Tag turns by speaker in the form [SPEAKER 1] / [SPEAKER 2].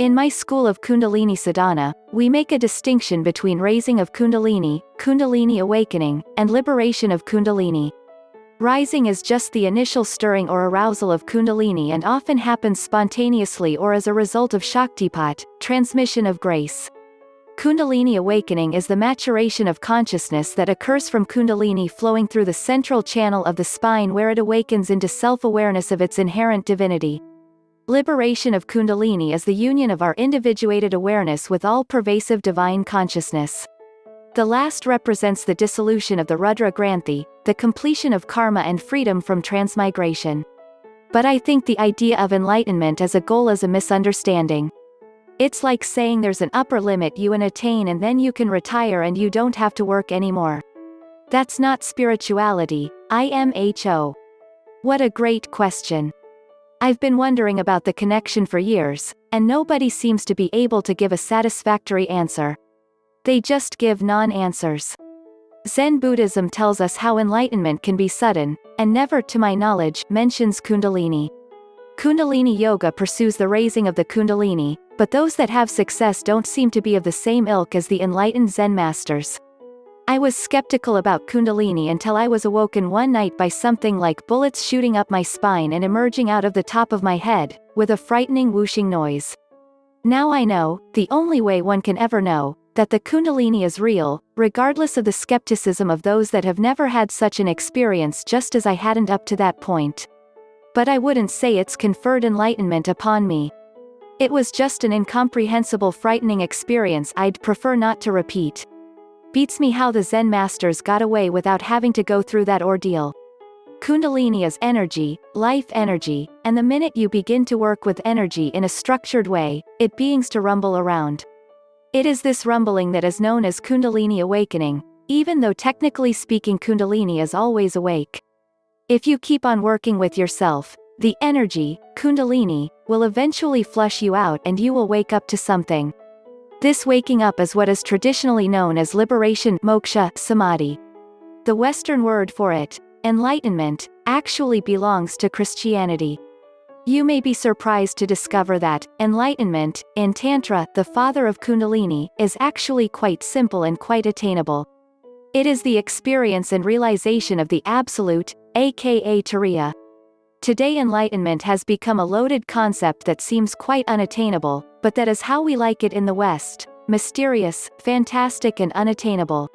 [SPEAKER 1] In my school of Kundalini sadhana, we make a distinction between raising of Kundalini, Kundalini awakening, and liberation of Kundalini. Rising is just the initial stirring or arousal of Kundalini and often happens spontaneously or as a result of Shaktipat, transmission of grace. Kundalini awakening is the maturation of consciousness that occurs from Kundalini flowing through the central channel of the spine where it awakens into self-awareness of its inherent divinity. Liberation of Kundalini is the union of our individuated awareness with all-pervasive divine consciousness. The last represents the dissolution of the Rudra Granthi, the completion of karma and freedom from transmigration. But I think the idea of enlightenment as a goal is a misunderstanding. It's like saying there's an upper limit you can attain and then you can retire and you don't have to work anymore. That's not spirituality, IMHO. What a great question. I've been wondering about the connection for years, and nobody seems to be able to give a satisfactory answer. They just give non-answers. Zen Buddhism tells us how enlightenment can be sudden, and never, to my knowledge, mentions Kundalini. Kundalini Yoga pursues the raising of the Kundalini, but those that have success don't seem to be of the same ilk as the enlightened Zen masters. I was skeptical about Kundalini until I was awoken one night by something like bullets shooting up my spine and emerging out of the top of my head, with a frightening whooshing noise. Now I know, the only way one can ever know, that the Kundalini is real, regardless of the skepticism of those that have never had such an experience just as I hadn't up to that point. But I wouldn't say it's conferred enlightenment upon me. It was just an incomprehensible frightening experience I'd prefer not to repeat. Beats me how the Zen masters got away without having to go through that ordeal. Kundalini is energy, life energy, and the minute you begin to work with energy in a structured way, it begins to rumble around. It is this rumbling that is known as Kundalini awakening, even though technically speaking Kundalini is always awake. If you keep on working with yourself, the energy, Kundalini, will eventually flush you out and you will wake up to something. This waking up is what is traditionally known as liberation, moksha, samadhi. The Western word for it, enlightenment, actually belongs to Christianity. You may be surprised to discover that enlightenment, in Tantra, the father of Kundalini, is actually quite simple and quite attainable. It is the experience and realization of the Absolute, aka Turiya. Today enlightenment has become a loaded concept that seems quite unattainable, but that is how we like it in the West, mysterious, fantastic and unattainable.